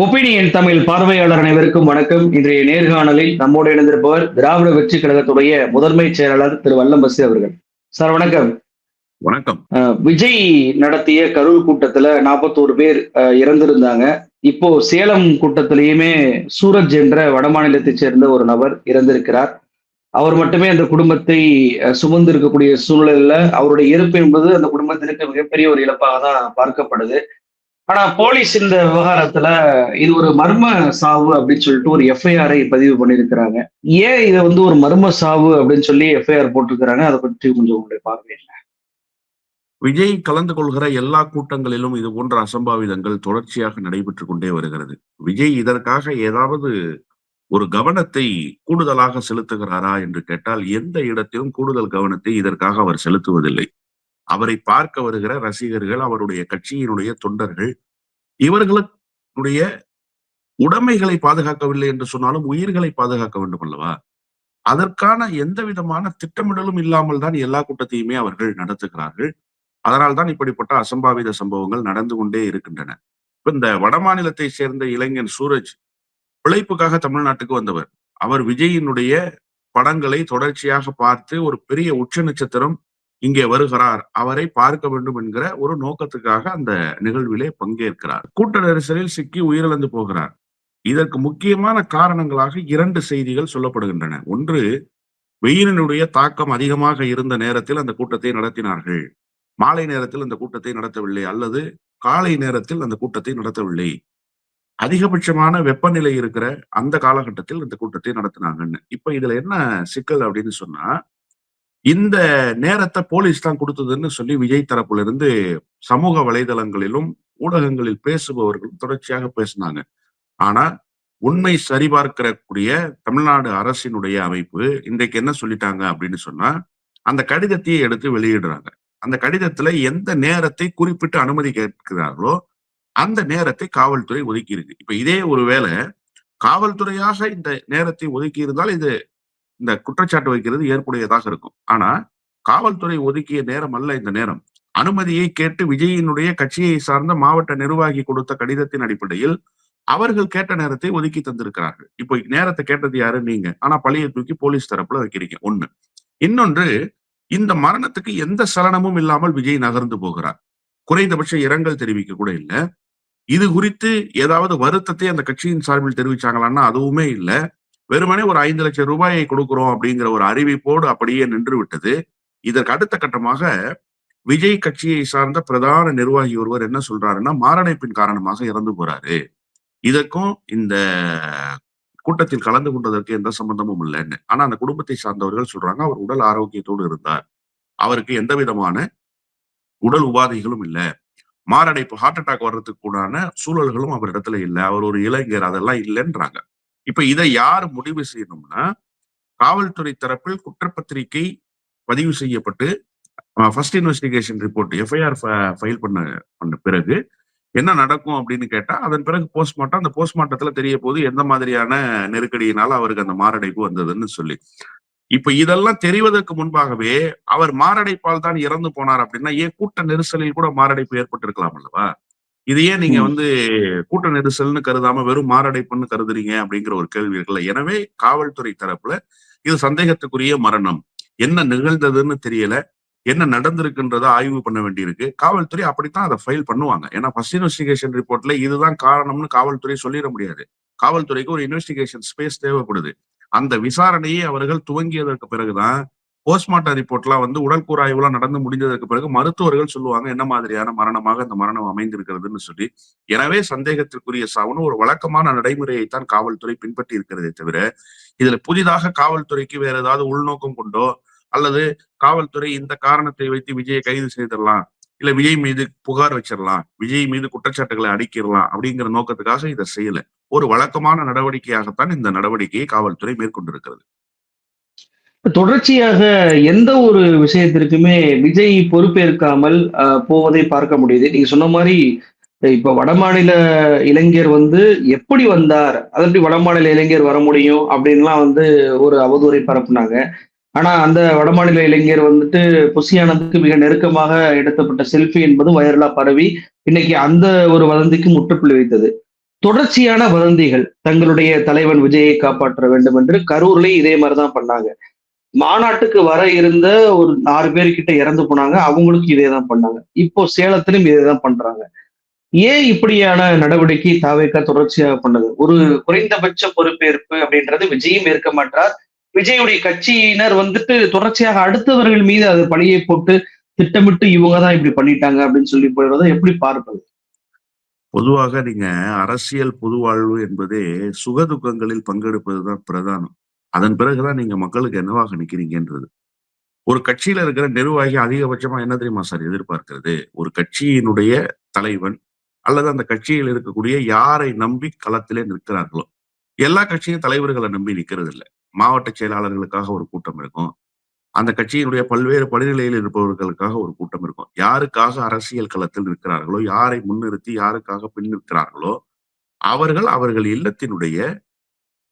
Opinion Tamil பார்வையாளர் அனைவருக்கும் வணக்கம். இன்றைய நேர்காணலில் நம்மோடு இணைந்திருப்பவர் திராவிட வெற்றி கழகத்துடைய முதன்மை செயலாளர் திரு வல்லம்பசி அவர்கள். சார் வணக்கம். வணக்கம். விஜய் நடத்திய கரூர் கூட்டத்துல 41 பேர் இறந்திருந்தாங்க. இப்போ சேலம் கூட்டத்திலேயுமே சூரஜ் என்ற வடமாநிலத்தை சேர்ந்த ஒரு நபர் இறந்திருக்கிறார். அவர் மட்டுமே அந்த குடும்பத்தை சுமந்து இருக்கக்கூடிய சூழல்ல அவருடைய இறப்பு என்பது அந்த குடும்பத்திற்கு மிகப்பெரிய ஒரு இழப்பாக தான் பார்க்கப்படுது. ஆனா போலீஸ் இந்த விவகாரத்துல இது ஒரு மர்ம சாவு அப்படின்னு சொல்லிட்டு ஒரு எஃப்ஐஆரை பதிவு பண்ணியிருக்கிறாங்க. ஏன் இதை ஒரு மர்ம சாவு அப்படின்னு சொல்லி எஃப்ஐஆர் போட்டிருக்கிறாங்க? அதை பற்றி கொஞ்சம் உங்களுடைய பார்வை என்ன? விஜய் கலந்து கொள்கிற எல்லா கூட்டங்களிலும் இது போன்ற அசம்பாவிதங்கள் தொடர்ச்சியாக நடைபெற்றுக் கொண்டே வருகிறது. விஜய் இதற்காக ஏதாவது ஒரு கவனத்தை கூடுதலாக செலுத்துகிறாரா என்று கேட்டால் எந்த இடத்திலும் கூடுதல் கவனத்தை இதற்காக அவர் செலுத்துவதில்லை. அவரை பார்க்க வருகிற ரசிகர்கள், அவருடைய கட்சியினுடைய தொண்டர்கள், இவர்களுடைய உடைமைகளை பாதுகாக்கவில்லை என்று சொன்னாலும் உயிர்களை பாதுகாக்க வேண்டும் அல்லவா? அதற்கான எந்த விதமான திட்டமிடலும் இல்லாமல் தான் எல்லா கூட்டத்தையுமே அவர்கள் நடத்துகிறார்கள். அதனால்தான் இப்படிப்பட்ட அசம்பாவித சம்பவங்கள் நடந்து கொண்டே இருக்கின்றன. இப்ப இந்த வடமாநிலத்தை சேர்ந்த இளைஞன் சூரஜ் பிழைப்புக்காக தமிழ்நாட்டுக்கு வந்தவர். அவர் விஜயினுடைய படங்களை தொடர்ச்சியாக பார்த்து ஒரு பெரிய உச்ச நட்சத்திரம் இங்கே வருகிறார், அவரை பார்க்க வேண்டும் என்கிற ஒரு நோக்கத்துக்காக அந்த நிகழ்விலே பங்கேற்கிறார். கூட்ட நெரிசலில் சிக்கி உயிரிழந்து போகிறார். இதற்கு முக்கியமான காரணங்களாக 2 செய்திகள் சொல்லப்படுகின்றன. ஒன்று, வெயிலினுடைய தாக்கம் அதிகமாக இருந்த நேரத்தில் அந்த கூட்டத்தை நடத்தினார்கள். மாலை நேரத்தில் அந்த கூட்டத்தை நடத்தவில்லை, அல்லது காலை நேரத்தில் அந்த கூட்டத்தை நடத்தவில்லை. அதிகபட்சமான வெப்பநிலை இருக்கிற அந்த காலகட்டத்தில் இந்த கூட்டத்தை நடத்தினாங்கன்னு. இப்ப இதுல என்ன சிக்கல் அப்படின்னு சொன்னா, இந்த நேரத்தை போலீஸ் தான் கொடுத்ததுன்னு சொல்லி விஜய் தரப்புல இருந்து சமூக வலைதளங்களிலும் ஊடகங்களில் பேசுபவர்களும் தொடர்ச்சியாக பேசினாங்க. ஆனா உண்மை சரிபார்க்கக்கூடிய தமிழ்நாடு அரசினுடைய அமைப்பு இன்றைக்கு என்ன சொல்லிட்டாங்க அப்படின்னு சொன்னா, அந்த கடிதத்தையே எடுத்து வெளியிடுறாங்க. அந்த கடிதத்துல எந்த நேரத்தை குறிப்பிட்டு அனுமதி கேட்கிறார்களோ அந்த நேரத்தை காவல்துறை ஒதுக்கி இருக்கு. இப்ப இதே ஒருவேளை காவல்துறையாக இந்த நேரத்தை ஒதுக்கி இருந்தால் இது இந்த குற்றச்சாட்டு வைக்கிறது ஏற்புடையதாக இருக்கும். ஆனா காவல்துறை ஒதுக்கிய நேரம் அல்ல இந்த நேரம். அனுமதியை கேட்டு விஜயினுடைய கட்சியை சார்ந்த மாவட்ட நிர்வாகி கொடுத்த கடிதத்தின் அடிப்படையில் அவர்கள் கேட்ட நேரத்தை ஒதுக்கி தந்திருக்கிறார்கள். இப்போ நேரத்தை கேட்டது யாரு? நீங்க. ஆனா பழியை தூக்கி போலீஸ் தரப்புல வைக்கிறீங்க. ஒண்ணு. இன்னொன்று, இந்த மரணத்துக்கு எந்த சலனமும் இல்லாமல் விஜய் நகர்ந்து போகிறார். குறைந்தபட்ச இரங்கல் தெரிவிக்க கூட இல்ல. இது குறித்து ஏதாவது வருத்தத்தை அந்த கட்சியின் சார்பில் தெரிவிச்சாங்களான்னா அதுவுமே இல்ல. வெறுமனே ஒரு 5 லட்சம் ரூபாயை கொடுக்கிறோம் அப்படிங்கிற ஒரு அறிவிப்போடு அப்படியே நின்று விட்டது. இதற்கு அடுத்த கட்டமாக விஜய் கட்சியை சார்ந்த பிரதான நிர்வாகி ஒருவர் என்ன சொல்றாருன்னா, மாரடைப்பின் காரணமாக இறந்து போறாரு. இதற்கும் இந்த கூட்டத்தில் கலந்து கொண்டதற்கு எந்த சம்பந்தமும் இல்லைன்னு. ஆனா அந்த குடும்பத்தை சார்ந்தவர்கள் சொல்றாங்க, அவர் உடல் ஆரோக்கியத்தோடு இருந்தார், அவருக்கு எந்த விதமான உடல் உபாதைகளும் இல்ல, மாரடைப்பு ஹார்ட் அட்டாக் வர்றதுக்கு கூடான சூழல்களும் அவர் இடத்துல இல்ல, அவர் ஒரு இளைஞர், அதெல்லாம் இல்லைன்றாங்க. இப்ப இதை யார் முடிவு செய்யணும்னா, காவல்துறை தரப்பில் குற்றப்பத்திரிகை பதிவு செய்யப்பட்டு first investigation report FIR file பண்ண பிறகு என்ன நடக்கும் அப்படின்னு கேட்டா, அதன் பிறகு போஸ்ட்மார்ட்டம். அந்த போஸ்ட்மார்ட்டத்துல தெரிய போது எந்த மாதிரியான நெருக்கடியினால அவருக்கு அந்த மாரடைப்பு வந்ததுன்னு சொல்லி. இப்ப இதெல்லாம் தெரிவதற்கு முன்பாகவே அவர் மாரடைப்பால் தான் இறந்து போனார் அப்படின்னா, ஏன் கூட்ட நெரிசலில் கூட மாரடைப்பு ஏற்பட்டிருக்கலாம் அல்லவா? இது ஏன் நீங்க கூட்ட நெரிசல்னு கருதாம வெறும் மாரடைப்புன்னு கருதுறீங்க அப்படிங்கிற ஒரு கேள்வி இருக்குல்ல. எனவே காவல்துறை தரப்புல இது சந்தேகத்துக்குரிய மரணம், என்ன நிகழ்ந்ததுன்னு தெரியல, என்ன நடந்திருக்குன்றத ஆய்வு பண்ண வேண்டியிருக்கு. காவல்துறை அப்படித்தான் அதை ஃபைல் பண்ணுவாங்க. ஏன்னா ஃபர்ஸ்ட் இன்வெஸ்டிகேஷன் ரிப்போர்ட்ல இதுதான் காரணம்னு காவல்துறை சொல்லிட முடியாது. காவல்துறைக்கு ஒரு இன்வெஸ்டிகேஷன் ஸ்பேஸ் தேவைப்படுது. அந்த விசாரணையை அவர்கள் துவங்கியதற்கு பிறகுதான் போஸ்ட்மார்ட்டம் ரிப்போர்ட்லாம் உடல் கூறாய்வுலாம் நடந்து முடிந்ததற்கு பிறகு மருத்துவர்கள் சொல்லுவாங்க என்ன மாதிரியான மரணமாக இந்த மரணம் அமைந்திருக்கிறதுன்னு சொல்லி. எனவே சந்தேகத்திற்குரிய சாவுன்னு ஒரு வழக்கமான நடைமுறையைத்தான் காவல்துறை பின்பற்றி இருக்கிறதே தவிர, இதுல புதிதாக காவல்துறைக்கு வேற ஏதாவது உள்நோக்கம் கொண்டோ, அல்லது காவல்துறை இந்த காரணத்தை வைத்து விஜயை கைது செய்திடலாம், இல்ல விஜய் மீது புகார் வச்சிடலாம், விஜய் மீது குற்றச்சாட்டுகளை அடிக்கிடலாம் அப்படிங்கிற நோக்கத்துக்காக இதை செய்யல. ஒரு வழக்கமான நடவடிக்கையாகத்தான் இந்த நடவடிக்கையை காவல்துறை மேற்கொண்டிருக்கிறது. தொடர்ச்சியாக எந்த ஒரு விஷயத்திற்குமே விஜய் பொறுப்பேற்காமல் போவதை பார்க்க முடியுது. நீங்க சொன்ன மாதிரி இப்ப வடமாநில இளைஞர் எப்படி வந்தார், அது எப்படி வடமாநில இளைஞர் வர முடியும் அப்படின்லாம் ஒரு அவதூறை பரப்புனாங்க. ஆனா அந்த வடமாநில இளைஞர் புசி ஆனந்துக்கு மிக நெருக்கமாக எடுக்கப்பட்ட செல்ஃபி என்பதும் வைரலா பரவி இன்னைக்கு அந்த ஒரு வதந்திக்கு முற்றுப்புள்ளி வைத்தது. தொடர்ச்சியான வதந்திகள். தங்களுடைய தலைவன் விஜயை காப்பாற்ற வேண்டும் என்று கரூர்லயும் இதே மாரி தான் பண்ணாங்க. மாநாட்டுக்கு வர இருந்த ஒரு 6 பேர் கிட்ட இறந்து போனாங்க. அவங்களுக்கும் இதே தான் பண்ணாங்க. இப்போ சேலத்திலும் இதே தான் பண்றாங்க. ஏன் இப்படியான நடவடிக்கை தாவேகா தொடர்ச்சியா பண்ணுது? ஒரு குறைந்தபட்ச பொறுப்பேற்பு அப்படின்றது விஜயும் ஏற்க மாட்றார். விஜயுடைய கட்சியினர் வந்துட்டு தொடர்ச்சியாக அடுத்தவர்கள் மீது அது பழியை போட்டு திட்டமிட்டு இவங்க தான் இப்படி பண்ணிட்டாங்க அப்படின்னு சொல்லி போயிடுறத எப்படி பார்ப்பது? பொதுவாக நீங்க அரசியல் பொது வாழ்வு என்பதே சுகதுக்கங்களில் பங்கெடுப்பதுதான் பிரதானம். அதன் பிறகுதான் நீங்க மக்களுக்கு என்னவாக நிக்கிறீங்கன்றது. ஒரு கட்சியில இருக்கிற நிர்வாகி அதிகபட்சமா என்ன தெரியுமா சார் எதிர்பார்க்கிறது? ஒரு கட்சியினுடைய தலைவன் அல்லது அந்த கட்சியில் இருக்கக்கூடிய யாரை நம்பி களத்திலே நிற்கிறார்களோ, எல்லா கட்சியும் தலைவர்கள நம்பி நிக்கிறது இல்ல. மாவட்ட செயலாளர்களுக்காக ஒரு கூட்டம் இருக்கும். அந்த கட்சியினுடைய பல்வேறு படிநிலையில் இருப்பவர்களுக்காக ஒரு கூட்டம் இருக்கும். யாருக்காக அரசியல் களத்தில் இருக்கிறார்களோ, யாரை முன்னிறுத்தி யாருக்காக பின் நிற்கிறார்களோ, அவர்கள் இல்லத்தினுடைய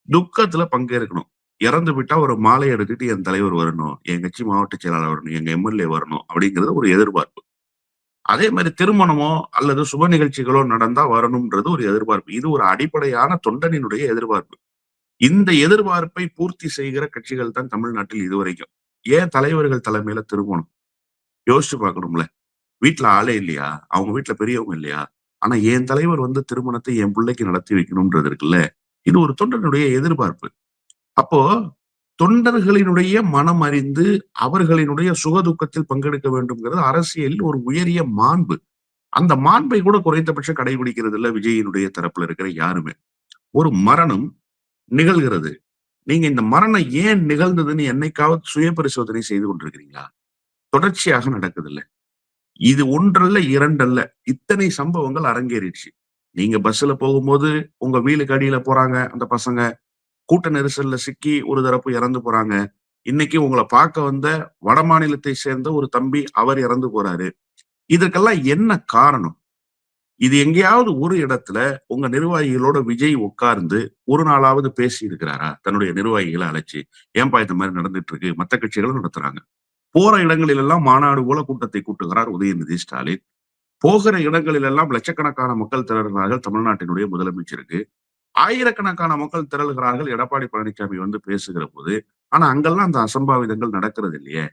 துக்கத்துல பங்கேற்கணும். இறந்து விட்டா ஒரு மாலை எடுத்துட்டு என் தலைவர் வரணும், என் கட்சி மாவட்ட செயலாளர் வரணும், எங்க எம்எல்ஏ வரணும் அப்படிங்கிறது ஒரு எதிர்பார்ப்பு. அதே மாரி திருமணமோ அல்லது சுப நிகழ்ச்சிகளோ நடந்தா வரணும்ன்றது ஒரு எதிர்பார்ப்பு. இது ஒரு அடிப்படையான தொண்டனினுடைய எதிர்பார்ப்பு. இந்த எதிர்பார்ப்பை பூர்த்தி செய்கிற கட்சிகள் தான் தமிழ்நாட்டில் இதுவரைக்கும். ஏன் தலைவர்கள் தலைமையில திருமணம்? யோசிச்சு பார்க்கணும்ல. வீட்ல ஆளே இல்லையா? அவங்க வீட்ல பெரியவங்க இல்லையா? ஆனா என் தலைவர் வந்து திருமணத்தை என் புள்ளைக்கு நடத்தி வைக்கணும்ன்றது இருக்குல்ல. இது ஒரு தொண்டனுடைய எதிர்பார்ப்பு. அப்போ தொண்டர்களினுடைய மனம் அறிந்து அவர்களினுடைய சுகதுக்கத்தில் பங்கெடுக்க வேண்டும்ங்கிறது அரசியலில் ஒரு உயரிய மாண்பு. அந்த மாண்பை கூட குறைந்தபட்சம் கடைபிடிக்கிறது இல்ல விஜயினுடைய தரப்புல இருக்கிற யாருமே. ஒரு மரணம் நிகழ்கிறது. நீங்க இந்த மரணம் ஏன் நிகழ்ந்ததுன்னு என்னைக்காவது சுய பரிசோதனை செய்து கொண்டிருக்கிறீங்களா? தொடர்ச்சியாக நடக்குதுல்ல. இது 1 அல்ல, 2 அல்ல. இத்தனை சம்பவங்கள் அரங்கேறிடுச்சு. நீங்க பஸ்ல போகும்போது உங்க வீலுக்கு அடியில போறாங்க அந்த பசங்க. கூட்ட நெரிசல்ல சிக்கி ஒரு தரப்பு இறந்து போறாங்க. இன்னைக்கு உங்கள பார்க்க வந்த வடமாநிலத்தை சேர்ந்த ஒரு தம்பி அவர் இறந்து போறாரு. இதற்கெல்லாம் என்ன காரணம்? இது எங்கேயாவது ஒரு இடத்துல உங்க நிர்வாகிகளோட விஜய் உட்கார்ந்து ஒரு நாளாவது பேசி இருக்கிறாரா? தன்னுடைய நிர்வாகிகள அழைச்சு, "ஏன்பா இந்த மாரி நடந்துட்டு இருக்கு?" மத்த கட்சிகளும் நடத்துறாங்க. போற இடங்களில் எல்லாம் மாநாடு போல கூட்டத்தை கூட்டுகிறார் உதயநிதி ஸ்டாலின். போகிற இடங்களில் எல்லாம் லட்சக்கணக்கான மக்கள் திரள்கிறார்கள் தமிழ்நாட்டினுடைய முதலமைச்சருக்கு. ஆயிரக்கணக்கான மக்கள் திரள்கிறார்கள் எடப்பாடி பழனிசாமி வந்து பேசுகிற போது. ஆனா அங்கெல்லாம் அந்த அசம்பாவிதங்கள் நடக்கிறது இல்லையே.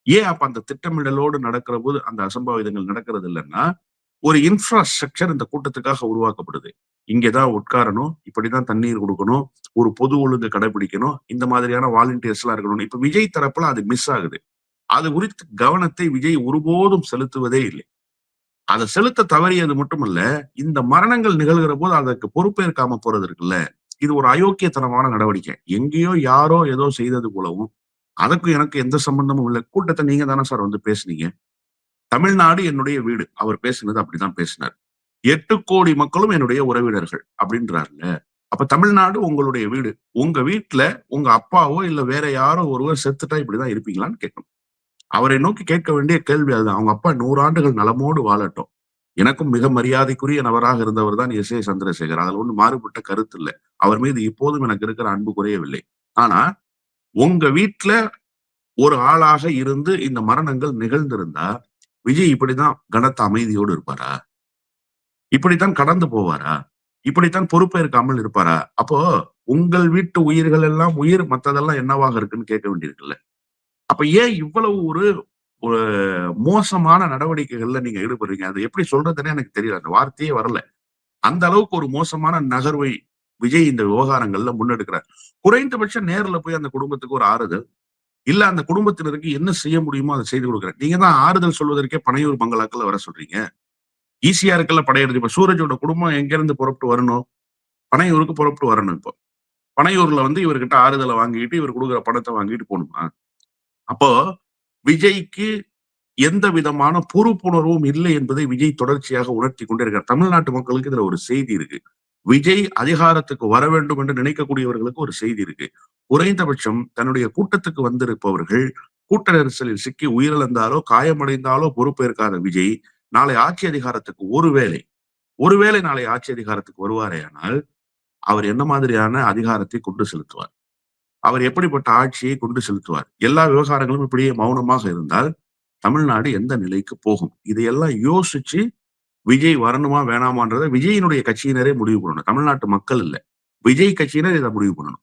ஏன் அப்ப அந்த திட்டமிடலோடு நடக்கிற போது அந்த அசம்பாவிதங்கள் நடக்கிறது இல்லன்னா, ஒரு இன்ஃப்ராஸ்ட்ரக்சர் இந்த கூட்டத்துக்காக உருவாக்கப்படுது. இங்க தான் உட்காரணும், இப்படிதான் தண்ணீர் குடுக்கணும், ஒரு பொது ஒழுங்கு கடைபிடிக்கணும், இந்த மாதிரியான வாலண்டியர்ஸ்லாம் இருக்கணும். இப்ப விஜய் தரப்புல அது மிஸ் ஆகுது. அது குறித்து கவனத்தை விஜய் ஒருபோதும் செலுத்துவதே இல்லை. அத செலுத்த தவறியது மட்டுமல்ல, இந்த மரணங்கள் நிகழ்கிற போது அதற்கு பொறுப்பேற்காம போறது இருக்குல்ல, இது ஒரு அயோக்கியத்தனமான நடவடிக்கை. எங்கேயோ யாரோ ஏதோ செய்தது போலவும், அதுக்கும் எனக்கு எந்த சம்பந்தமும் இல்ல. கூட்டத்த நீங்க தானே சார் வந்து பேசுனீங்க. தமிழ்நாடு என்னுடைய வீடு. அவர் பேசினது அப்படிதான் பேசினார். 8,00,00,000 மக்களும் என்னுடைய உறவினர்கள் அப்படின்றார்ல. அப்ப தமிழ்நாடு உங்களுடைய வீடு. உங்க வீட்ல உங்க அப்பாவோ இல்ல வேற யாரோ ஒருவர் செத்துட்டா இப்படிதான் இருப்பீங்களான்னு கேட்கணும். அவரை நோக்கி கேட்க வேண்டிய கேள்வி அதுதான். அவங்க அப்பா 100 ஆண்டுகள் நலமோடு வாழட்டும். எனக்கும் மிக மரியாதைக்குரிய நபராக இருந்தவர் தான் எஸ். ஏ. சந்திரசேகர். அதுல ஒண்ணும் மாறுபட்ட கருத்து இல்ல. அவர் மீது இப்போதும் எனக்கு இருக்கிற அன்பு குறையவில்லை. ஆனா, உங்க வீட்ல ஒரு ஆளாக இருந்து இந்த மரணங்கள் நிகழ்ந்திருந்தா, விஜய் இப்படிதான் கனத்த அமைதியோடு இருப்பாரா? இப்படித்தான் கடந்து போவாரா? இப்படித்தான் பொறுப்பேற்காமல் இருப்பாரா? அப்போ உங்கள் வீட்டு உயிர்கள் எல்லாம் உயிர் மத்ததெல்லாம் என்னவாக இருக்குன்னு கேட்க வேண்டியிருக்குல்ல. அப்ப ஏன் இவ்வளவு ஒரு ஒரு மோசமான நடவடிக்கைகள்ல நீங்க ஈடுபடுறீங்க? அது எப்படி சொல்றதுன்னே எனக்கு தெரியல. அந்த வார்த்தையே வரல. அந்த அளவுக்கு ஒரு மோசமான நகர்வை விஜய் இந்த விவகாரங்கள்ல முன்னெடுக்கிறார். குறைந்தபட்சம் நேர்ல போய் அந்த குடும்பத்துக்கு ஒரு ஆறுதல், இல்ல அந்த குடும்பத்தினருக்கு என்ன செய்ய முடியுமோ அத செய்து குடுக்குறேன். நீங்க தான் ஆறுதல் சொல்வதற்கே பனையூர் பங்களாக்கள்ல வர சொல்றீங்க. ஈஸியா இருக்குல்ல படையெடுத்து. இப்ப சூரஜோட குடும்பம் எங்க இருந்து புறப்பட்டு வரணும்? பனையூருக்கு புறப்பட்டு வரணும் இப்போ. பனையூர்ல வந்து இவர்கிட்ட ஆறுதல வாங்கிட்டு, இவர் குடுக்குற பணத்த வாங்கிட்டு போணுமா? அப்போ விஜய்க்கு எந்த விதமான பொறுப்புணர்வும் இல்லை என்பதை விஜய் தொடர்ச்சியாக உணர்த்திக் கொண்டே இருக்கிறார். தமிழ்நாட்டு மக்களுக்கு இதுல ஒரு செய்தி இருக்கு. விஜய் அதிகாரத்துக்கு வர வேண்டும் என்று நினைக்கக்கூடியவர்களுக்கு ஒரு செய்தி இருக்கு. குறைந்தபட்சம் தன்னுடைய கூட்டத்துக்கு வந்திருப்பவர்கள் கூட்ட நெரிசலில் சிக்கி உயிரிழந்தாலோ, காயமடைந்தாலோ பொறுப்பேற்காத விஜய், நாளை ஆட்சி அதிகாரத்துக்கு ஒருவேளை நாளை ஆட்சி அதிகாரத்துக்கு வருவாரேயானால், அவர் என்ன மாதிரியான அதிகாரத்தை கொண்டு செலுத்துவார்? அவர் எப்படிப்பட்ட ஆட்சியை கொண்டு செலுத்துவார்? எல்லா விவகாரங்களும் இப்படியே மௌனமாக இருந்தால் தமிழ்நாடு எந்த நிலைக்கு போகும்? இதையெல்லாம் யோசிச்சு விஜய் வரணுமா வேணாமான்றத விஜயினுடைய கட்சியினரே முடிவு பண்ணணும். தமிழ்நாட்டு மக்கள் இல்ல. விஜய் கட்சியினர் இதை முடிவு பண்ணணும்.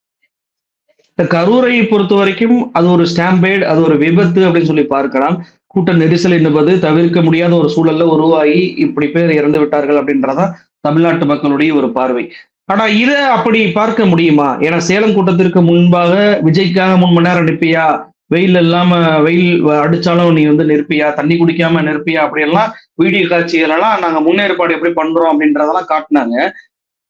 இந்த கரூரை பொறுத்த வரைக்கும் அது ஒரு ஸ்டாம்பேட், அது ஒரு விபத்து அப்படின்னு சொல்லி பார்க்கலாம். கூட்ட நெரிசல் என்பது தவிர்க்க முடியாத ஒரு சூழல்ல உருவாகி இப்படி பேர் இறந்து விட்டார்கள் அப்படின்றதான் தமிழ்நாட்டு மக்களுடைய ஒரு பார்வை. ஆனா இத அப்படி பார்க்க முடியுமா? ஏன்னா சேலம் கூட்டத்திற்கு முன்பாக விஜய்க்காக 3 மணி நேரம் நிற்பியா? வெயில் இல்லாம வெயில் அடிச்சாலும் நீ வந்து நிற்பியா? தண்ணி குடிக்காம நிற்பியா? அப்படியெல்லாம் வீடியோ காட்சிகள் எல்லாம் நாங்க முன்னேற்பாடு எப்படி பண்றோம் அப்படின்றதெல்லாம் காட்டுனாங்க.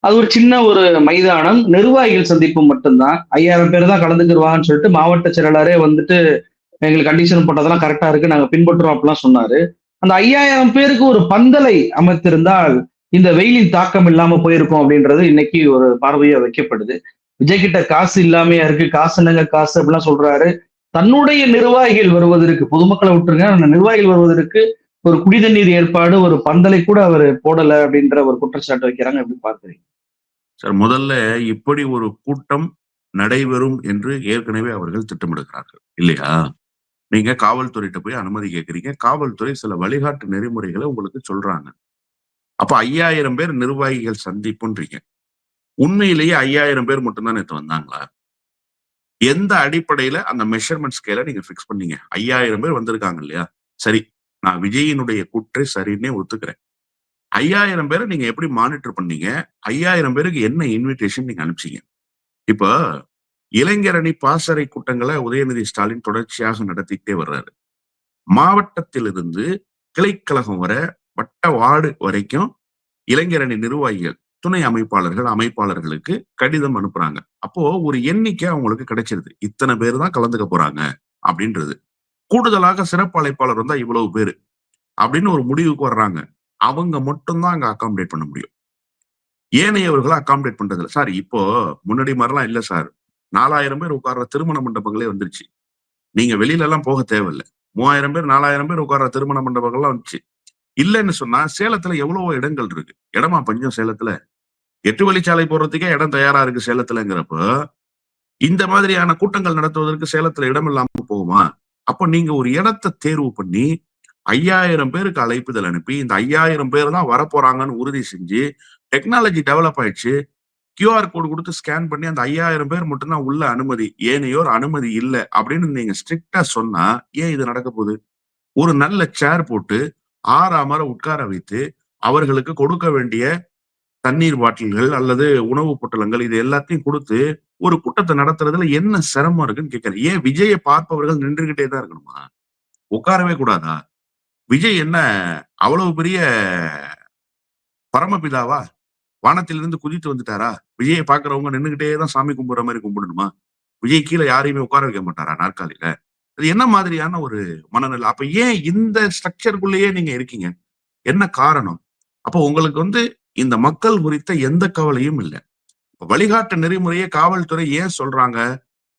அது ஒரு சின்ன ஒரு மைதானம். நிர்வாகிகள் சந்திப்பு மட்டும்தான். 5000 பேர் தான் கலந்துக்கிருவாங்கன்னு சொல்லிட்டு மாவட்ட செயலாளரே வந்துட்டு எங்களுக்கு கண்டிஷன் போட்டதெல்லாம் கரெக்ட்டா இருக்கு. நாங்க பின்பற்றுறோம் அப்படிலாம் சொன்னாரு. அந்த 5000 பேருக்கு ஒரு பந்தலை அமைத்திருந்தால், இந்த வெயிலின் தாக்கம் இல்லாம போயிருக்கும் அப்படின்றது இன்னைக்கு ஒரு பார்வையா வைக்கப்படுது. விஜய் கிட்ட காசு இல்லாமயா இருக்கு. காசு என்னங்க காசு அப்படிலாம் சொல்றாரு. தன்னுடைய நிர்வாகிகள் வருவதற்கு பொதுமக்கள விட்டுருங்க. அந்த நிர்வாகிகள் வருவதற்கு ஒரு குடி தண்ணீர் ஏற்பாடு, ஒரு பந்தலை கூட அவரு போடல அப்படின்ற ஒரு குற்றச்சாட்டு வைக்கிறாங்க. எப்படி பார்க்குறீங்க? சார், முதல்ல இப்படி ஒரு கூட்டம் நடைபெறும் என்று ஏற்கனவே அவர்கள் திட்டமிடுகிறார்கள் இல்லையா? நீங்க காவல்துறையிட்ட போய் அனுமதி கேட்கிறீங்க. காவல்துறை சில வழிகாட்டு நெறிமுறைகளை உங்களுக்கு சொல்றாங்க. அப்ப 5000 பேர் நிர்வாகிகள் சந்திப்புன்றீங்க. உண்மையிலேயே 5000 பேர் மட்டும் தான் நேத்து வந்தாங்களா? எந்த அடிப்படையில அந்த மெஷர்மென்ட் ஸ்கேல நீங்க பிக்ஸ் பண்ணீங்க? 5000 பேர் வந்திருக்காங்க இல்லையா? சரி, நான் விஜயினுடைய கூற்றை சரின்னே ஒத்துக்கிறேன். 5000 பேரை நீங்க எப்படி மானிட்டர் பண்ணீங்க? 5000 பேருக்கு என்ன இன்விடேஷன் நீங்க அனுப்பிச்சீங்க? இப்ப இளைஞரணி பாசறை கூட்டங்களை உதயநிதி ஸ்டாலின் தொடர்ச்சியாக நடத்திக்கிட்டே வர்றாரு. மாவட்டத்திலிருந்து கிளைக்கழகம் வர வட்ட வார்டு வரைக்கும் இளைஞரணி நிர்வாகிகள், துணை அமைப்பாளர்கள், அமைப்பாளர்களுக்கு கடிதம் அனுப்புறாங்க. அப்போ ஒரு எண்ணிக்கை அவங்களுக்கு கிடைச்சிருது. இத்தனை பேர் தான் கலந்துக்க போறாங்க அப்படின்றது. கூடுதலாக சிறப்பு அழைப்பாளர் வந்தா இவ்வளவு பேரு அப்படின்னு ஒரு முடிவுக்கு வர்றாங்க. அவங்க மட்டும் தான் அங்க அகாமடேட் பண்ண முடியும். ஏனையவர்களை அகாமடேட் பண்றது இல்ல. சார், இப்போ முன்னாடி மாதிரிலாம் இல்ல சார். 4000 பேர் உட்கார்ற திருமண மண்டபங்களே வந்துருச்சு. நீங்க வெளியில எல்லாம் போக தேவையில்ல. 3000 பேர் 4000 பேர் உட்கார்ற திருமண மண்டபங்கள்லாம் வந்துச்சு. இல்லன்னு சொன்னா சேலத்துல எவ்வளவோ இடங்கள் இருக்கு. இடமா பஞ்சம் சேலத்துல? 8 வழிச்சாலை போடுறதுக்கே இடம் தயாரா இருக்கு சேலத்துலங்கிறப்ப, இந்த மாதிரியான கூட்டங்கள் நடத்துவதற்கு சேலத்துல இடம் இல்லாம போகுமா? அப்ப நீங்க ஒரு இடத்த தேர்வு பண்ணி 5000 பேருக்கு அழைப்புதல் அனுப்பி, இந்த 5000 பேர் தான் வரப்போறாங்கன்னு உறுதி செஞ்சு, டெக்னாலஜி டெவலப் ஆயிடுச்சு. கியூஆர் கோடு குடுத்து ஸ்கேன் பண்ணி அந்த 5000 பேர் மட்டும் தான் உள்ள அனுமதி. ஏனையோர் அனுமதி இல்ல அப்படின்னு நீங்க ஸ்ட்ரிக்ட்டா சொன்னா, ஏன் இது நடக்க போகுது? ஒரு நல்ல சேர் போட்டு, ஆறாமர உட்கார வைத்து, அவர்களுக்கு கொடுக்க வேண்டிய தண்ணீர் பாட்டில்கள் அல்லது உணவு பொட்டலங்கள் இது எல்லாத்தையும் குடுத்து, ஒரு கூட்டத்த நடத்துறதுல என்ன சிரமம் இருக்குன்னு கேட்கிறேன். ஏன் விஜய பார்ப்பவர்கள் நின்றுகிட்டே தான் இருக்கணுமா? உட்காரவே கூடாதா? விஜய் என்ன அவ்வளவு பெரிய பரமபிதாவா? வானத்திலிருந்து குதித்து வந்துட்டாரா? விஜய பார்க்கிறவங்க நின்னுகிட்டே தான் சாமி கும்பிடுற மாரி கும்பிடணுமா? விஜய் கீழ யாரையுமே உட்கார வைக்க மாட்டாரா நாற்காலியில? அது என்ன மாதிரியான ஒரு மனநிலை? அப்ப ஏன் இந்த ஸ்ட்ரக்சர்க்குள்ளேயே நீங்க இருக்கீங்க? என்ன காரணம்? அப்போ உங்களுக்கு இந்த மக்கள் குறித்த எந்த கவலையும் இல்ல. வழிகாட்டு நெறிமுறையை காவல்துறை ஏன் சொல்றாங்க?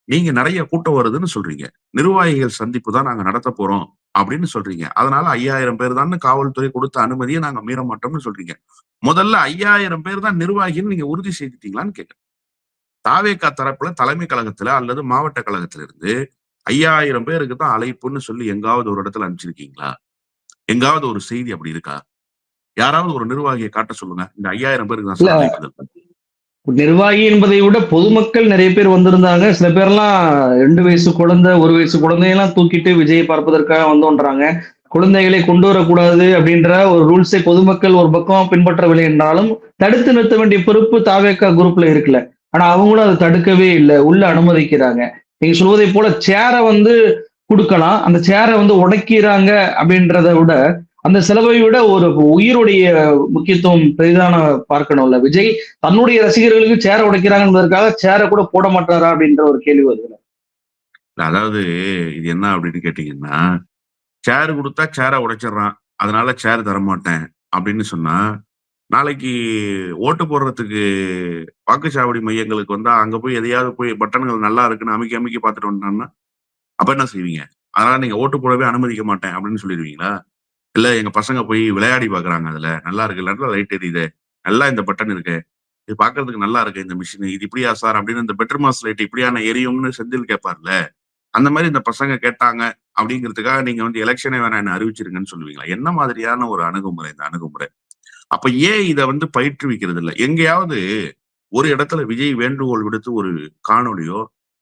நீங்க நெறைய கூட்டம் வருதுன்னு சொல்றீங்க. நிர்வாகிகள் சந்திப்பு தான் நாங்க நடத்தப் போறோம் அப்படின்னு சொல்றீங்க. அதனால 5000 பேர் தான்னு காவல்துறை கொடுத்த அனுமதிய நாங்க மீற மாட்டோம்னு சொல்றீங்க. முதல்ல 5000 பேர் தான் நிர்வாகின்னு நீங்க உறுதி செய்துட்டீங்களான்னு கேட்கிறேன். தாவேகா தரப்புல தலைமை கழகத்துல அல்லது மாவட்ட கழகத்துல இருந்து 5000 பேருக்கு தான் அழைப்புன்னு சொல்லி எங்காவது ஒரு இடத்துல அனுப்பிச்சிருக்கீங்களா? எங்காவது ஒரு செய்தி அப்படி இருக்கா? யாராவது ஒரு நிர்வாகிய காட்ட சொல்லுங்க. இந்த 5000 பேருக்கு தான் இல்ல சார் அழைப்புதல். நிர்வாகி என்பதை விட பொதுமக்கள் நெறைய பேர் வந்திருந்தாங்க. சில பேர்லாம் 2 வயசு குழந்தை, 1 வயசு குழந்தையெல்லாம் தூக்கிட்டு விஜயை பார்ப்பதற்காக வந்தோன்றாங்க. குழந்தைகளை கொண்டு வரக்கூடாது அப்படின்ற ஒரு ரூல்ஸை பொதுமக்கள் ஒரு பக்கம் பின்பற்றவில்லை என்றாலும், தடுத்து நிறுத்த வேண்டிய பொறுப்பு தாவேகா குரூப்ல இருக்குல்ல. ஆனா அவங்களும் அத தடுக்கவே இல்ல. உள்ள அனுமதிக்கிறாங்க. நீங்க சொல்வதைப் போல சேர குடுக்கலாம். அந்த சேர உடைக்கிறாங்க அப்படின்றத விட, அந்த செலவை விட ஒரு உயிருடைய முக்கியத்துவம் பெரிதான பார்க்கணும்ல. விஜய் தன்னுடைய ரசிகர்களுக்கு சேர உடைக்கிறாங்கன்றதுக்காக சேர கூட போட மாட்டாரா? அப்படின்ற ஒரு கேள்வி வருதுல்ல. அதாவது இது என்ன அப்படின்னு கேட்டீங்கன்னா, சேர் குடுத்தா சேர உடைச்சிடுறான். அதனால சேர் தரமாட்டேன் அப்படின்னு சொன்னா, நாளைக்கு ஓட்டு போடுறதுக்கு வாக்குச்சாவடி மையங்களுக்கு வந்தா, அங்க போய் எதையாவது போய் பட்டன்கள் நல்லா இருக்குன்னு அமுக்கி அமுக்கி பார்த்துட்டு வந்துட்டான்னா, அப்ப என்ன செய்வீங்க? அதனால நீங்க ஓட்டு போடவே அனுமதிக்க மாட்டேன் அப்படின்னு சொல்லிருவீங்களா? இல்ல எங்க பசங்க போய் விளையாடி பார்க்குறாங்க அதுல. நல்லா இருக்கு. இல்லாட்டா லைட் எரியுதே. நல்லா இந்த பட்டன் இருக்கு. இது பார்க்கறதுக்கு நல்லா இருக்கு இந்த மிஷின். இது இப்படியா சார்? அப்படின்னு இந்த பெட்ரோமாஸ் லைட் இப்படியான எரியும்னு செந்தில் கேட்பார்ல. அந்த மாரி இந்த பசங்க கேட்டாங்க அப்படிங்கிறதுக்காக நீங்க எலக்ஷனே வேணாம் என்ன அறிவிச்சிருங்கன்னு சொல்லுவீங்களா? என்ன மாதிரியான ஒரு அணுகுமுறை இந்த அணுகுமுறை? அப்ப ஏன் இத வந்து பயிற்றுவிக்கிறது இல்ல? எங்கேயாவது ஒரு இடத்துல விஜய் வேண்டுகோள் விடுத்து ஒரு காணொளியோ,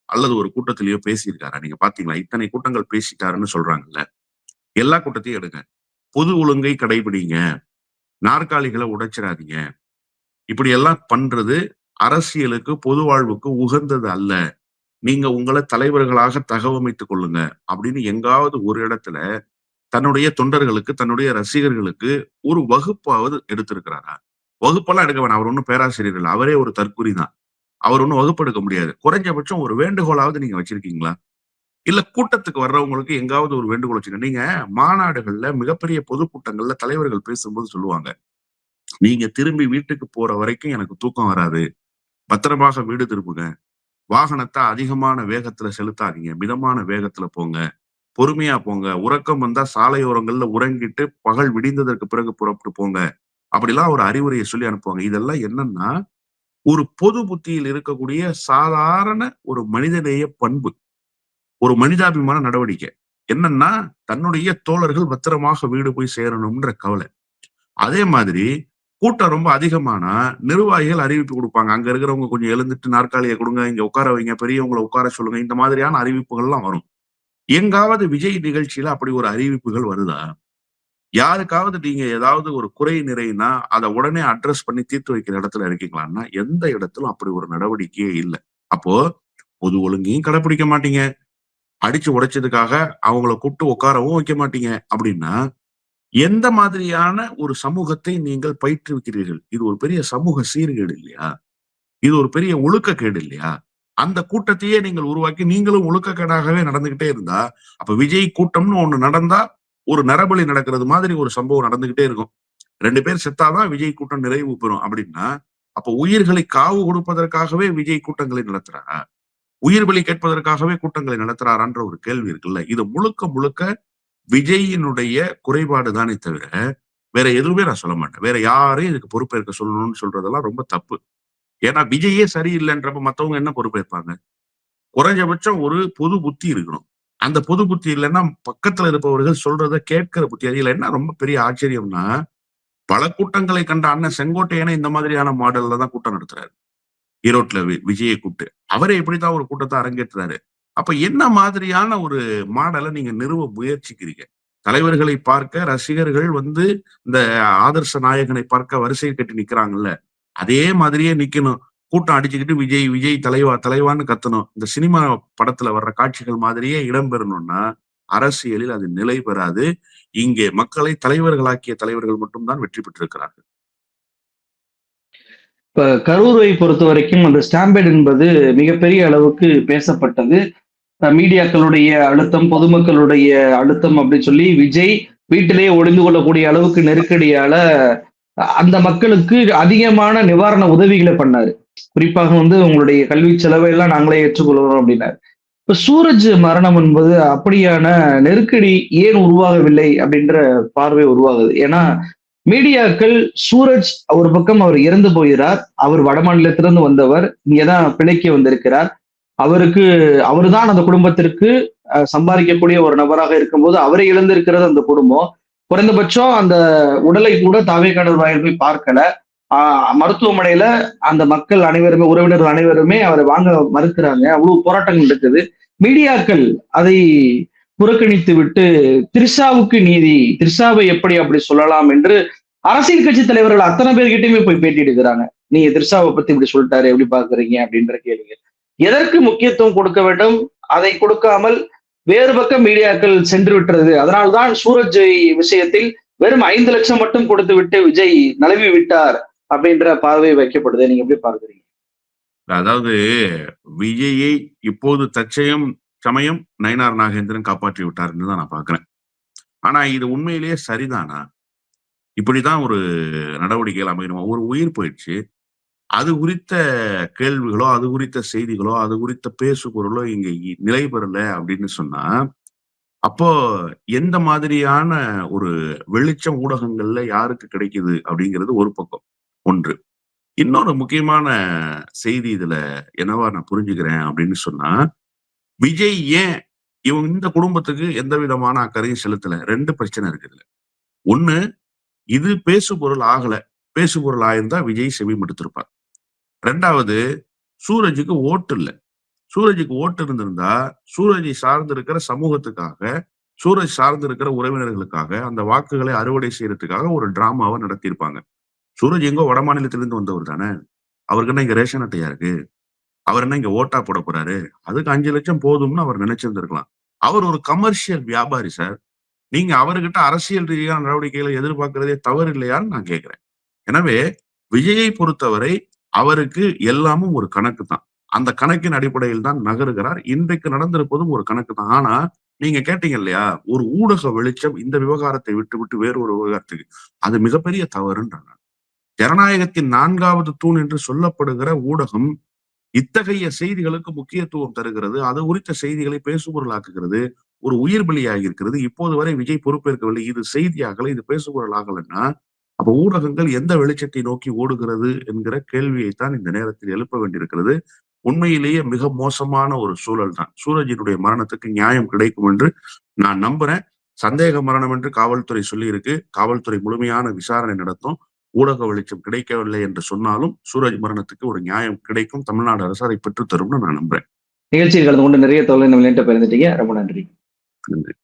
அல்லது ஒரு கூட்டத்திலயோ பேசியிருக்காரா? நீங்க பார்த்தீங்களா? இத்தனை கூட்டங்கள் பேசிட்டாருன்னு சொல்றாங்கல்ல. எல்லா கூட்டத்தையும் எடுங்க. பொது ஒழுங்கை கடைபிடிங்க. நாற்காலிகள உடைச்சிறாதீங்க. இப்படி எல்லாம் பண்றது அரசியலுக்கு, பொது வாழ்வுக்கு உகந்தது அல்ல. நீங்க உங்கள தலைவர்களாக தகவமைத்துக் கொள்ளுங்க. அப்படின்னு எங்காவது ஒரு இடத்துல தன்னுடைய தொண்டர்களுக்கு, தன்னுடைய ரசிகர்களுக்கு ஒரு வகுப்பாவது எடுத்திருக்கிறாரா? வகுப்பெல்லாம் எடுக்க வேணாம். அவர் ஒண்ணும் பேராசிரியர் இல்ல. அவரே ஒரு தற்குறி தான். அவர் ஒண்ணும் வகுப்பு எடுக்க முடியாது. குறைஞ்சபட்சம் ஒரு வேண்டுகோளாவது நீங்க வச்சிருக்கீங்களா? இல்ல கூட்டத்துக்கு வர்றவங்களுக்கு எங்காவது ஒரு வேண்டுகோள் வச்சிருக்கீங்க. நீங்க மாநாடுகள்ல, மிகப்பெரிய பொதுக்கூட்டங்கள்ல தலைவர்கள் பேசும்போது சொல்லுவாங்க. நீங்க திரும்பி வீட்டுக்கு போற வரைக்கும் எனக்கு தூக்கம் வராது. பத்திரமாக வீடு திரும்புங்க. வாகனத்த அதிகமான வேகத்துல செலுத்தாதீங்க. மிதமான வேகத்துல போங்க. பொறுமையா போங்க. உறக்கம் வந்தா சாலையோரங்கள்ல உறங்கிட்டு பகல் விடிந்ததற்கு பிறகு புறப்பட்டு போங்க. அப்படிலாம் ஒரு அறிவுரைய சொல்லி அனுப்புவாங்க. இதெல்லாம் என்னன்னா, ஒரு பொது புத்தியில் இருக்கக்கூடிய சாதாரண ஒரு மனிதநேய பண்பு. ஒரு மனிதாபிமான நடவடிக்கை. என்னன்னா, தன்னுடைய தோழர்கள் பத்திரமாக வீடு போய் சேரணும்ன்ற கவலை. அதே மாதிரி கூட்டம் ரொம்ப அதிகமானா, நிர்வாகிகள் அறிவிப்பு குடுப்பாங்க. அங்க இருக்கிறவங்க கொஞ்சம் எழுந்துட்டு நாற்காலிய குடுங்க, இங்க உட்கார வைங்க, பெரியவங்கள உட்கார சொல்லுங்க. இந்த மாதிரியான அறிவிப்புகள்லாம் வரும். எங்காவது விஜய் நிகழ்ச்சியில அப்படி ஒரு அறிவிப்புகள் வருதா? யாருக்காவது நீங்க ஏதாவது ஒரு குறை நிறைனா, அத உடனே அட்ரஸ் பண்ணி தீர்த்து வைக்கிற இடத்துல இருக்கீங்களான்னா, எந்த இடத்திலும் அப்படி ஒரு நடவடிக்கையே இல்ல. அப்போ பொது ஒழுங்கையும் கடைப்பிடிக்க மாட்டீங்க. அடிச்சு உடைச்சதுக்காக அவங்கள கூப்பிட்டு உட்காரவும் வைக்க மாட்டீங்க. அப்படின்னா, எந்த மாதிரியான ஒரு சமூகத்தை நீங்கள் பயிற்றுவிக்கிறீர்கள்? இது ஒரு பெரிய சமூக சீர்கேடு இல்லையா? இது ஒரு பெரிய ஒழுக்கக்கேடு இல்லையா? அந்த கூட்டத்தையே நீங்கள் உருவாக்கி, நீங்களும் ஒழுக்கக்கேடாகவே நடந்துகிட்டே இருந்தா, அப்ப விஜய் கூட்டம்னு ஒண்ணு நடந்தா, ஒரு நரபலி நடக்கிறது மாதிரி ஒரு சம்பவம் நடந்துகிட்டே இருக்கும். 2 பேர் செத்தா தான் விஜய் கூட்டம் நிறைவு பெறும் அப்படின்னா, அப்ப உயிர்களை காவு கொடுப்பதற்காகவே விஜய் கூட்டங்களை நடத்துறாரா? உயிர் பலி கேட்பதற்காகவே கூட்டங்களை நடத்துறாரான்ற ஒரு கேள்வி இருக்குல்ல. இது முழுக்க முழுக்க விஜயினுடைய குறைபாடு தானே தவிர, வேற எதுவுமே நான் சொல்ல மாட்டேன். வேற யாரையும் இதுக்கு பொறுப்பேற்க சொல்லணும்னு சொல்றதெல்லாம் ரொம்ப தப்பு. ஏன்னா விஜய்யே சரியில்லன்றப்ப மத்தவங்க என்ன பொறுப்பேற்பாங்க? குறைஞ்சபட்சம் ஒரு பொது புத்தி இருக்கணும். அந்த பொது புத்தி இல்லன்னா, பக்கத்துல இருப்பவர்கள் சொல்றத கேட்கிற புத்தி. அதுல என்ன ரொம்ப பெரிய ஆச்சரியம்னா, பல கூட்டங்களை கண்ட அண்ணன் செங்கோட்டையனே இந்த மாதிரியான மாடல்ல தான் கூட்டம் நடத்துறாரு. ஈரோட்ல விஜய கூப்ட்டு. அவரே இப்படித்தான் ஒரு கூட்டத்த அரங்கேற்றுறாரு. அப்ப என்ன மாதிரியான ஒரு மாடல நீங்க நிறுவ முயற்சிக்கிறீங்க? தலைவர்களை பார்க்க ரசிகர்கள் வந்து இந்த ஆதர்ச நாயகனை பார்க்க வரிசை கட்டி நிக்கிறாங்கல்ல. அதே மாதிரியே நிக்கணும். கூட்டம் அடிச்சுக்கிட்டு விஜய், விஜய் தலைவா, தலைவான்னு கத்தணும். இந்த சினிமா படத்துல வர்ற காட்சிகள் மாதிரியே இடம்பெறணும்னா, அரசியலில் அது நிலை பெறாது. இங்கே மக்களை தலைவர்களாக்கிய தலைவர்கள் மட்டும் தான் வெற்றி பெற்றிருக்கிறார்கள். இப்ப கரூரை பொறுத்தவரைக்கும் அந்த ஸ்டாம்பேட் என்பது மிகப்பெரிய அளவுக்கு பேசப்பட்டது. மீடியாக்களுடைய அழுத்தம், பொதுமக்களுடைய அழுத்தம் அப்படின்னு சொல்லி விஜய் வீட்டிலேயே ஒளிந்து கொள்ளக்கூடிய அளவுக்கு நெருக்கடியால அந்த மக்களுக்கு அதிகமான நிவாரண உதவிகளை பண்ணாரு. குறிப்பாக வந்து உங்களுடைய கல்வி செலவை எல்லாம் நாங்களே ஏற்றுக்கொள்கிறோம் அப்படின்னாரு. இப்ப சூரஜ் மரணம் என்பது அப்படியான நெருக்கடி ஏன் உருவாகவில்லை அப்படின்ற பார்வை உருவாகுது. ஏன்னா மீடியாக்கள் சூரஜ் ஒரு பக்கம் அவர் இறந்து போகிறார். அவர் வடமாநிலத்திலிருந்து வந்தவர். இங்கதான் பிழைக்க வந்திருக்கிறார். அவருக்கு அவர்தான் அந்த குடும்பத்திற்கு சம்பாதிக்கக்கூடிய ஒரு நபராக இருக்கும்போது அவரை இழந்திருக்கிறது அந்த குடும்பம். குறைந்தபட்சம் அந்த உடலை கூட தாவேக்காடு வாயில் போய் பார்க்கல. மருத்துவமனையில அந்த மக்கள் அனைவருமே, உறவினர்கள் அனைவருமே அவரை வாங்க மறுக்கிறாங்க. அவ்வளவு போராட்டங்கள் நடக்குது. மீடியாக்கள் அதை புறக்கணித்து விட்டு திரிஷாவுக்கு நீதி, திரிஷாவை எப்படி அப்படி சொல்லலாம் என்று அரசியல் கட்சி தலைவர்கள் அத்தனை பேர்கிட்டயுமே போய் பேட்டி எடுக்கிறாங்க. நீங்க திரிஷாவை பத்தி இப்படி சொல்லிட்டாரு, எப்படி பாக்குறீங்க அப்படின்ற கேள்விகள். எதற்கு முக்கியத்துவம் கொடுக்க வேண்டும்? அதை கொடுக்காமல் வேறு பக்கம் மீடியாக்கள் சென்று விட்டுறது. அதனால்தான் சூரஜ் விஷயத்தில் வெறும் 5 லட்சம் மட்டும் கொடுத்து விட்டு விஜய் நழுவி விட்டார் அப்படின்ற பார்வை வைக்கப்படுது. நீங்க எப்படி பார்க்குறீங்க? அதாவது விஜயை இப்போது தற்செயம் சமயம் நயினார் நாகேந்திரன் காப்பாற்றி விட்டார்ன்னு தான் நான் பார்க்கிறேன். ஆனா இது உண்மையிலேயே சரிதானா? இப்படிதான் ஒரு நடவடிக்கைகள் அமையணுமா? ஒரு உயிர் போயிடுச்சு. அது குறித்த கேள்விகளோ, அது குறித்த செய்திகளோ, அது குறித்த பேசு பொருளோ இங்க நிலை பெறல அப்படின்னு சொன்னா, அப்போ எந்த மாதிரியான ஒரு வெளிச்சம் ஊடகங்கள்ல யாருக்கு கிடைக்குது அப்படிங்கிறது ஒரு பக்கம். 1. இன்னொரு முக்கியமான செய்தி இதுல என்னவா நான் புரிஞ்சுக்கிறேன் அப்படின்னு சொன்னா, விஜய் ஏன் இந்த குடும்பத்துக்கு எந்த விதமான அக்கறையும் செலுத்தல? 2 பிரச்சனை இருக்கு இதுல. 1 இது பேசு பொருள் ஆகல. பேசுபொருள் ஆயிருந்தா விஜய் செவிமடுத்திருப்பார். 2வது, சூரஜுக்கு ஓட்டு இல்ல. சூரஜுக்கு ஓட்டு இருந்திருந்தா, சூரஜை சார்ந்து இருக்கிற சமூகத்துக்காக, சூரஜ் சார்ந்து இருக்கிற உறவினர்களுக்காக, அந்த வாக்குகளை அறுவடை செய்யறதுக்காக ஒரு டிராமாவ நடத்தியிருப்பாங்க. சூரஜ் எங்கோ வட மாநிலத்திலிருந்து வந்தவர் தானே. அவருக்கு என்ன இங்க ரேஷன் அட்டையா இருக்கு? அவர் என்ன இங்க ஓட்டா போட போறாரு? அதுக்கு 5,00,000 போதும்னு அவர் நினைச்சிருந்திருக்கலாம். அவர் ஒரு கமர்ஷியல் வியாபாரி சார். நீங்க அவர்கிட்ட அரசியல் ரீதியான நடவடிக்கைகளை எதிர்பார்க்கிறதே தவறு இல்லையான்னு நான் கேட்கிறேன். எனவே விஜயை பொறுத்தவரை அவருக்கு எல்லாமும் ஒரு கணக்கு தான். அந்த கணக்கின் அடிப்படையில் தான் நகருகிறார். இன்றைக்கு நடந்திருப்பதும் ஒரு கணக்கு தான். ஆனா, நீங்க கேட்டீங்க இல்லையா? ஒரு ஊடக வெளிச்சம் இந்த விவகாரத்தை விட்டுவிட்டு வேறு ஒரு விவகாரத்துக்கு. அது மிகப்பெரிய தவறுன்றேன் நான். ஜனநாயகத்தின் 4வது தூண் என்று சொல்லப்படுகிற ஊடகம் இத்தகைய செய்திகளுக்கு முக்கியத்துவம் தருகிறது. அது குறித்த செய்திகளை பேசுபொருளாக்குகிறது. ஒரு உயிர் பலியாகி இருக்கிறது. இப்போது வரை விஜய் பொறுப்பேற்கவில்லை. இது செய்தியாகல, இது பேசுபொருள் ஆகலன்னா, அப்ப ஊடகங்கள் எந்த வெளிச்சத்தை நோக்கி ஓடுகிறது என்கிற கேள்வியைத்தான் இந்த நேரத்தில் எழுப்ப வேண்டியிருக்கிறது. உண்மையிலேயே மிக மோசமான ஒரு சூழல் தான். சூரஜினுடைய மரணத்துக்கு நியாயம் கிடைக்கும் என்று நான் நம்புறேன். சந்தேக மரணம் என்று காவல்துறை சொல்லியிருக்கு. காவல்துறை முழுமையான விசாரணை நடத்தும். ஊடக வெளிச்சம் கிடைக்கவில்லை என்று சொன்னாலும், சூரஜ் மரணத்துக்கு ஒரு நியாயம் கிடைக்கும். தமிழ்நாடு அரசு அதை பெற்றுத் தரும்னு நான் நம்புறேன். நிகழ்ச்சியில் கலந்து கொண்டு நிறைய தகவலை நம்ம பகிர்ந்துட்டீங்க. ரொம்ப நன்றி. நன்றி.